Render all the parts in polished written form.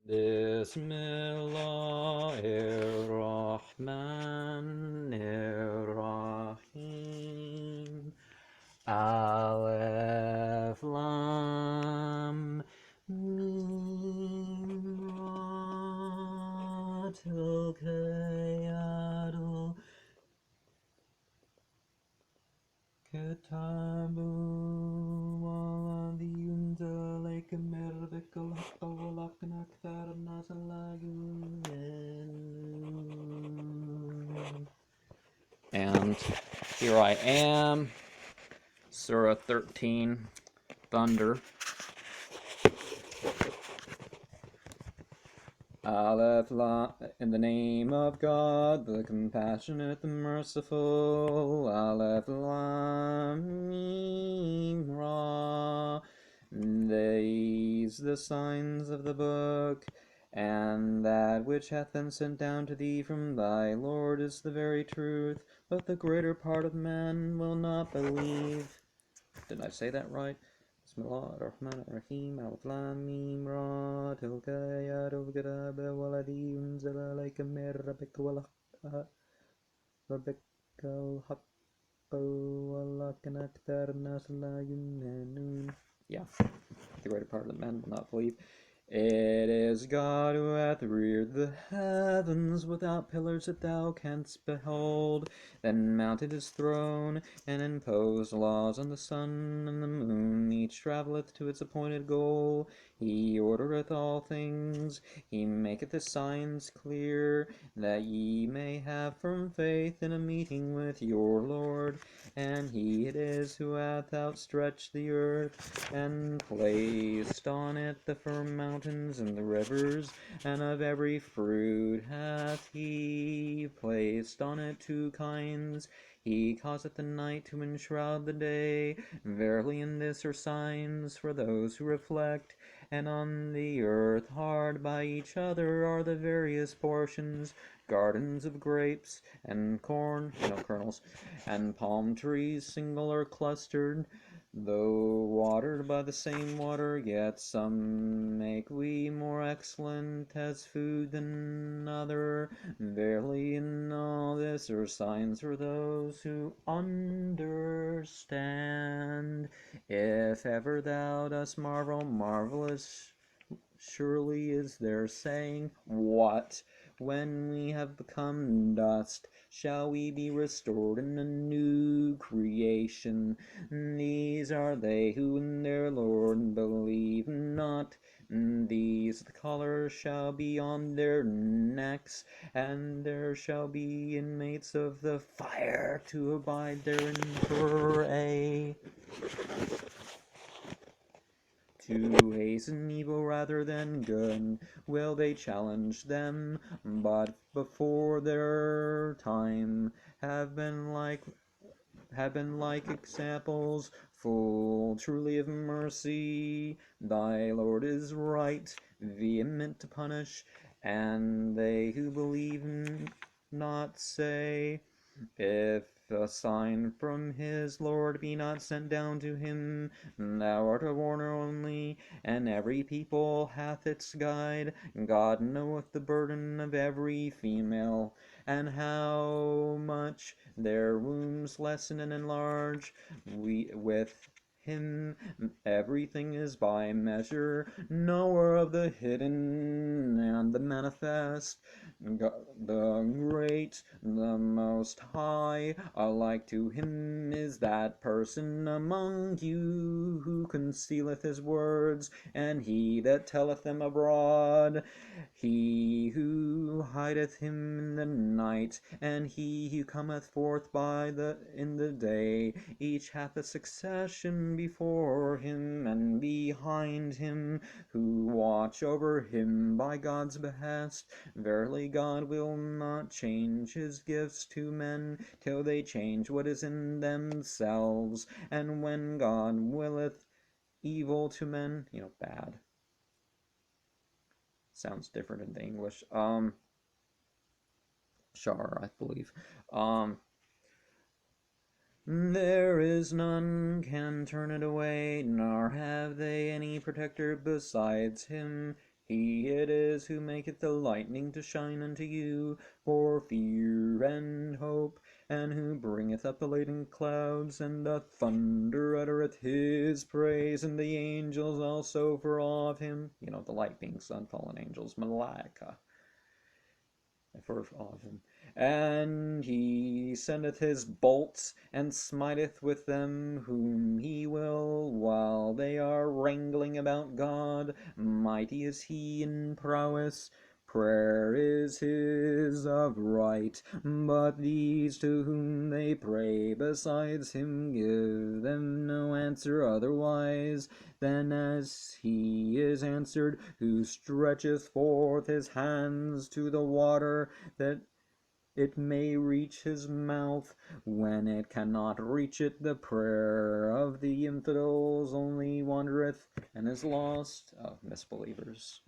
Bismillahirrahmanirrahim. Aleph Lam Mim Ra Tilka Yadul Kitabu Waladhi Unzalaka Merbika Lakka Walakna Akthar Nasalagun. And here I am, Surah 13, Thunder. Aleph La, in the name of God, the compassionate, the merciful. Aleph Lam Mim Ra. These the signs of the book, and that which hath been sent down to thee from thy Lord is the very truth, but the greater part of men will not believe. Did I say that right? Bismillahirrahmanirrahim. Alif Lam Mim Ra. Tilka ayatul kitab waladhi unzila alayka min rabbika wal haqqu walakinna akthara an-nas la yu'minun. Yeah, the greater part of the men will not believe. It is God who hath reared the heavens without pillars that thou canst behold, then mounted his throne, and imposed laws on the sun and the moon. Each travelleth to its appointed goal. He ordereth all things. He maketh the signs clear, that ye may have firm faith in a meeting with your Lord. And he it is who hath outstretched the earth, and placed on it the firm mountains and the rivers, and of every fruit hath he placed on it two kinds. He causeth the night to enshroud the day. Verily in this are signs for those who reflect. And on the earth hard by each other are the various portions, gardens of grapes and corn, kernels, and palm trees single or clustered. Though watered by the same water, yet some make we more excellent as food than other. Verily in all this are signs for those who understand. If ever thou dost marvel, marvelous surely is their saying. What? When we have become dust, shall we be restored in a new creation? These are they who in their Lord believe not. These the collars shall be on their necks, and there shall be inmates of the fire to abide therein for to hasten evil rather than good will they challenge them, but before their time have been like examples, full truly of mercy. Thy Lord is right, vehement to punish, and they who believe not say, if a sign from his Lord be not sent down to him, thou art a warner only, and every people hath its guide. God knoweth the burden of every female, and how much their wombs lessen and enlarge. With him everything is by measure, knower of the hidden and the manifest. The great, the most high, alike to him is that person among you who concealeth his words, and he that telleth them abroad. He who hideth him in the night, and he who cometh forth in the day, each hath a succession before him and behind him, who watch over him by God's behest. Verily God will not change his gifts to men till they change what is in themselves. And when God willeth evil to men, bad. Sounds different in the English. Shar, I believe. There is none can turn it away, nor have they any protector besides him. He it is who maketh the lightning to shine unto you for fear and hope, and who bringeth up the laden clouds, and the thunder uttereth his praise, and the angels also for awe of him. You know, the light being sun, fallen angels, Malaika, for awe of him. And he sendeth his bolts, and smiteth with them whom he will, while they are wrangling about God. Mighty is he in prowess. Prayer is his of right, but these to whom they pray besides him give them no answer otherwise than as he is answered, who stretcheth forth his hands to the water, that it may reach his mouth when it cannot reach it. The prayer of the infidels only wandereth and is lost, of disbelievers.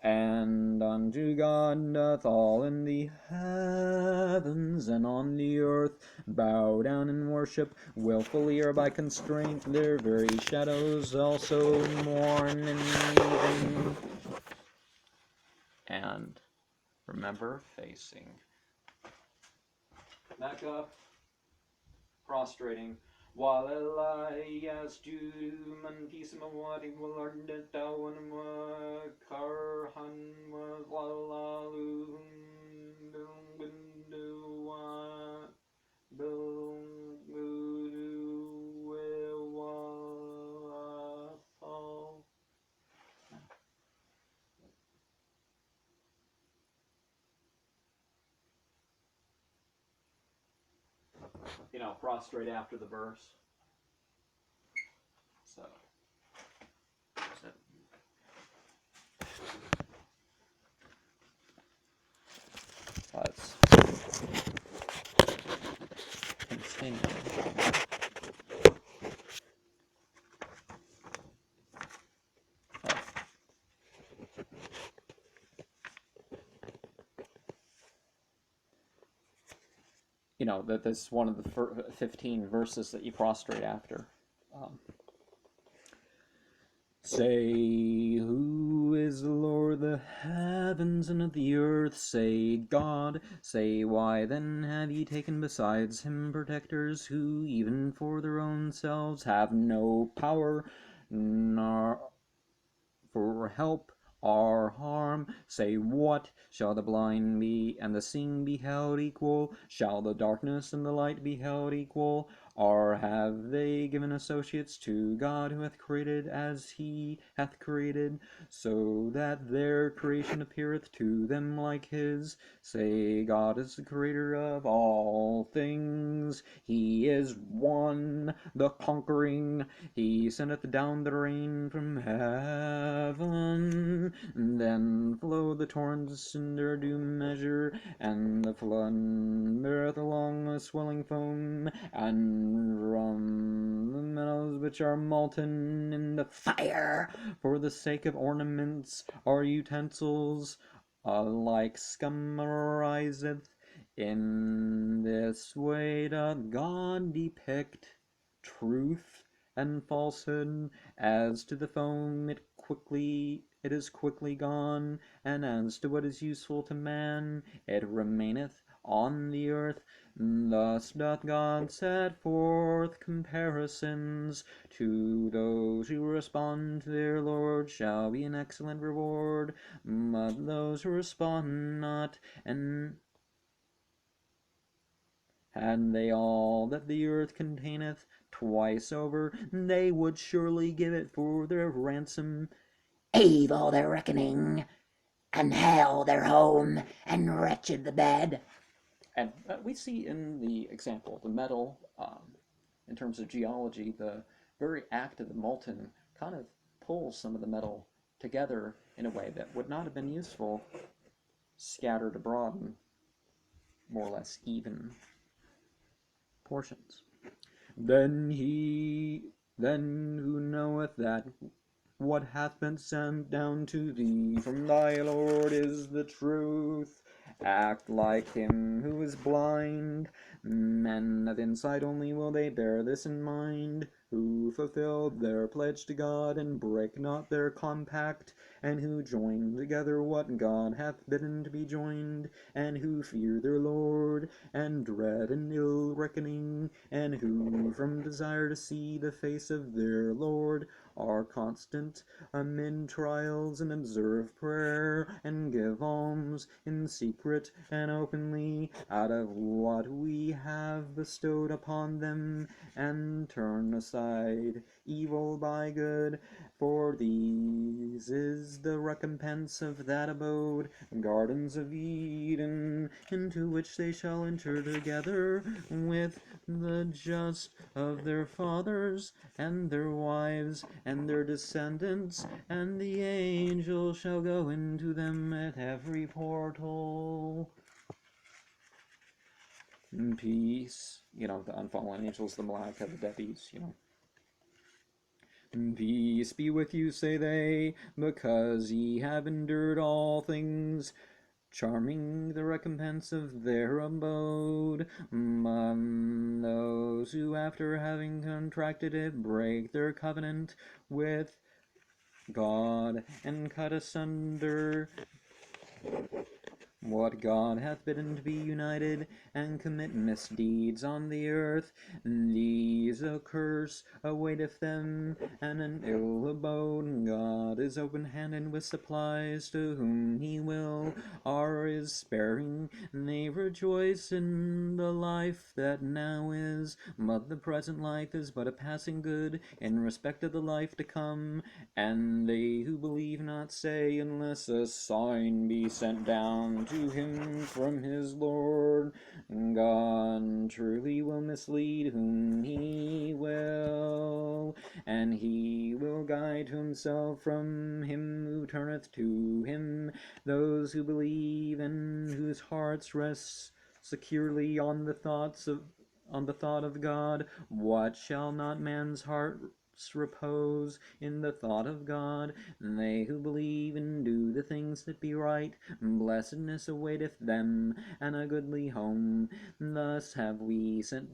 And unto God doth all in the heavens and on the earth bow down and worship, wilfully or by constraint. Their very shadows also mourn and even. And remember, facing back up, prostrating. Walalai yastu mantisamawati walardatawan wa karhan wa walalu bilgundu wa bilgudu wa you know, prostrate after the verse. So, let's continue. You know, that this is one of the 15 verses that you prostrate after. Say, who is the Lord of the heavens and of the earth? Say, God. Say, why then have ye taken besides him protectors, who even for their own selves have no power, nor for help or harm? Say, what? Shall the blind be and the seeing be held equal? Shall the darkness and the light be held equal? Or have they given associates to God, who hath created as he hath created, so that their creation appeareth to them like his? Say, God is the creator of all things. He is one, the conquering. He sendeth down the rain from heaven, then flow the torrents in their due measure, and the flood beareth along a swelling foam, and from the metals which are molten in the fire, for the sake of ornaments or utensils, alike scum ariseth. In this way doth God depict truth and falsehood. As to the foam, it is quickly gone, and as to what is useful to man, it remaineth on the earth. Thus doth God set forth comparisons. To those who respond to their Lord shall be an excellent reward, but those who respond not, and had they all that the earth containeth twice over, they would surely give it for their ransom. Evil their reckoning, and hell their home, and wretched the bed. And we see in the example, the metal, in terms of geology, the very act of the molten kind of pulls some of the metal together in a way that would not have been useful scattered abroad in more or less even portions. Then who knoweth that what hath been sent down to thee from thy Lord is the truth, act like him who is blind. Men of insight only will they bear this in mind, who fulfill their pledge to God and break not their compact, and who join together what God hath bidden to be joined, and who fear their Lord, and dread an ill reckoning, and who from desire to see the face of their Lord are constant amid trials, and observe prayer, and give alms in secret and openly out of what we have bestowed upon them, and turn aside evil by good. For these is the recompense of that abode, gardens of Eden, into which they shall enter together with the just of their fathers, and their wives, and their descendants, and the angels shall go into them at every portal. Peace. The unfallen angels, the Malaika, the Devis, Peace be with you, say they, because ye have endured all things, charming the recompense of their abode. Those who, after having contracted it, break their covenant with God, and cut asunder what God hath bidden to be united, and commit misdeeds on the earth, these a curse awaiteth them, and an ill abode. God is open-handed with supplies to whom he will, or is sparing. They rejoice in the life that now is, but the present life is but a passing good in respect of the life to come. And they who believe not say, unless a sign be sent down to him from his Lord. God truly will mislead whom he will, and he will guide to himself from him who turneth to him. Those who believe and whose hearts rest securely on the thought of God. What shall not man's heart repose in the thought of God? They who believe and do the things that be right, blessedness awaiteth them, and a goodly home. Thus have we sent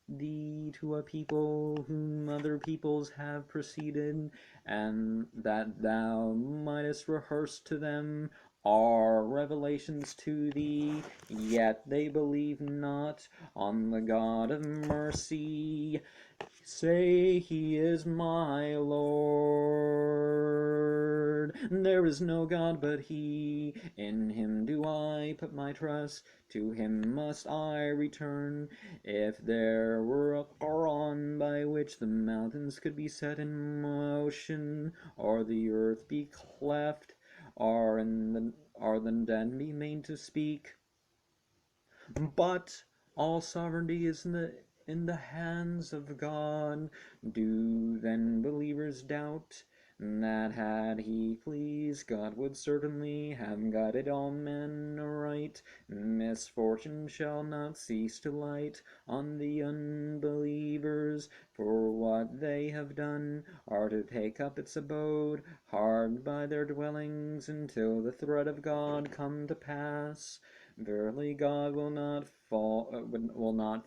thee to a people whom other peoples have preceded, and that thou mightest rehearse to them our revelations to thee, yet they believe not on the God of mercy. Say, he is my Lord. There is no God but he. In him do I put my trust. To him must I return. If there were a Qoran by which the mountains could be set in motion, or the earth be cleft, or the dead be made to speak, but all sovereignty is in the hands of God. Do then believers doubt that had he pleased, God would certainly have guided all men aright? Misfortune shall not cease to light on the unbelievers, for what they have done are to take up its abode hard by their dwellings, until the threat of God come to pass. Verily God will not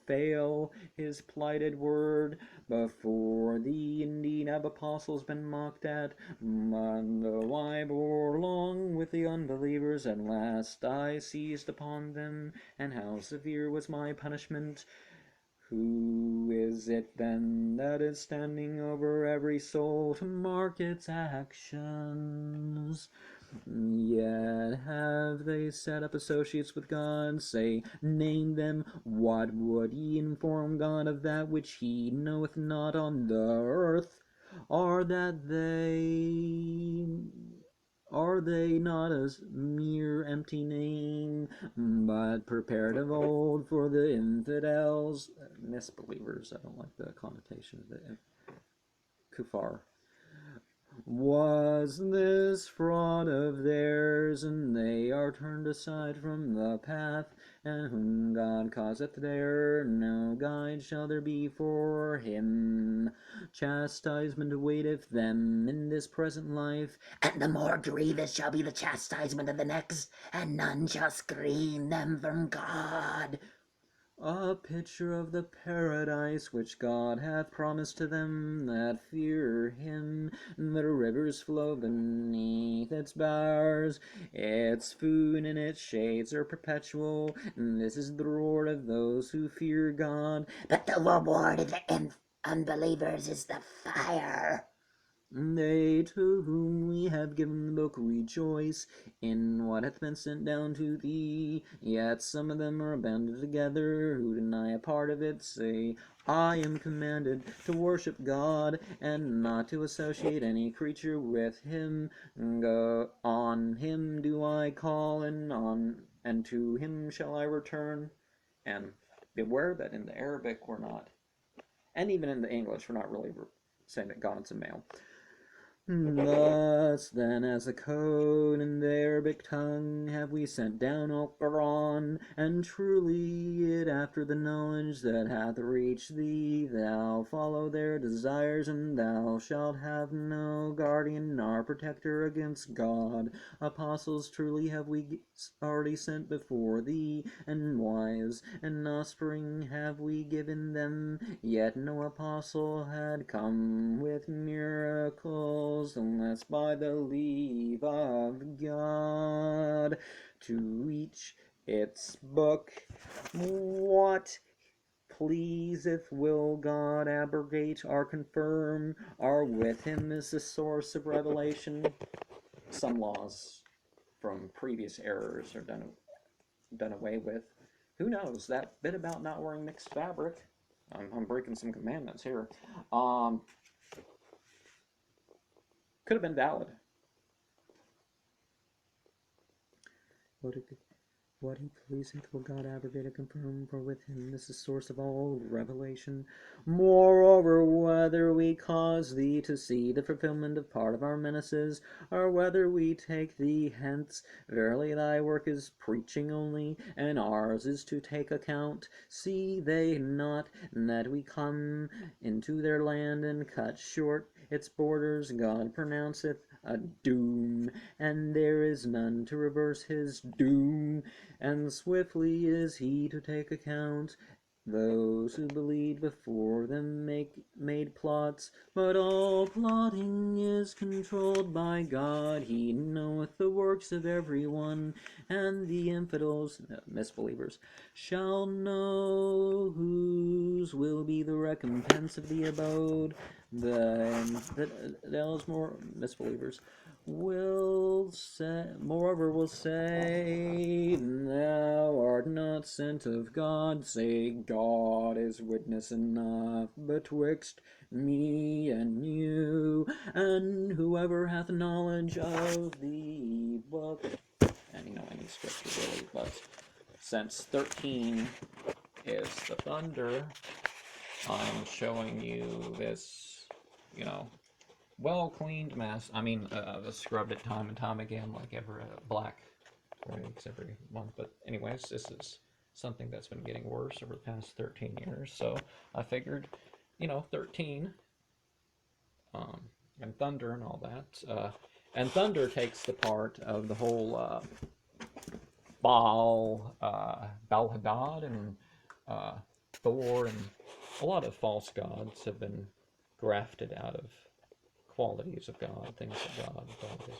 fail his plighted word. Before thee indeed have apostles been mocked at, but though I bore long with the unbelievers, at last I seized upon them, and how severe was my punishment. Who is it then that is standing over every soul to mark its actions? Yet have they set up associates with God. Say, name them. What would ye inform God of that which he knoweth not on the earth? Are they not a mere empty name, but prepared of old for the infidels, misbelievers? I don't like the connotation of the kuffar. Was this fraud of theirs, and they are turned aside from the path, and whom God causeth there, no guide shall there be for him. Chastisement awaiteth them in this present life, and the more grievous shall be the chastisement of the next, and none shall screen them from God. A picture of the paradise which God hath promised to them that fear him. The rivers flow beneath its bowers, its food and its shades are perpetual. This is the reward of those who fear God. But the reward of the unbelievers is the fire. They to whom we have given the book rejoice in what hath been sent down to thee. Yet some of them are banded together, who deny a part of it, say, I am commanded to worship God, and not to associate any creature with him. On him do I call, and to him shall I return. And beware that in the Arabic we're not, and even in the English, we're not really saying that God's a male. Thus, then, as a code in the Arabic tongue have we sent down O Qoran, and truly it after the knowledge that hath reached thee, thou follow their desires, and thou shalt have no guardian nor protector against God. Apostles truly have we already sent before thee, and wives and offspring have we given them, yet no apostle had come with miracles, unless by the leave of God. To each its book. What pleaseth will God abrogate or confirm, or with him is the source of revelation. Some laws from previous errors are done away with. Who knows? That bit about not wearing mixed fabric, I'm breaking some commandments here, could have been valid. What he pleaseth will God abrogate and confirm, for with him is the source of all revelation. Moreover, whether we cause thee to see the fulfillment of part of our menaces, or whether we take thee hence, verily thy work is preaching only, and ours is to take account. See they not that we come into their land and cut short its borders? God pronounceth a doom, and there is none to reverse his doom, and swiftly is he to take account. Those who believed before them made plots, but all plotting is controlled by God. He knoweth the works of every one, and the infidels, misbelievers, shall know whose will be the recompense of the abode. Those more misbelievers will say, moreover will say, thou art not sent of God. Say, God is witness enough betwixt me and you, and whoever hath knowledge of the book. And any scripture really, but since 13 is the thunder, I'm showing you this, well-cleaned mess. I scrubbed it time and time again, like every black rigs every month. But anyways, this is something that's been getting worse over the past 13 years. So I figured, 13, and thunder and all that. And thunder takes the part of the whole Baal-Hadad and Thor, and a lot of false gods have been grafted out of qualities of God, things of God, all this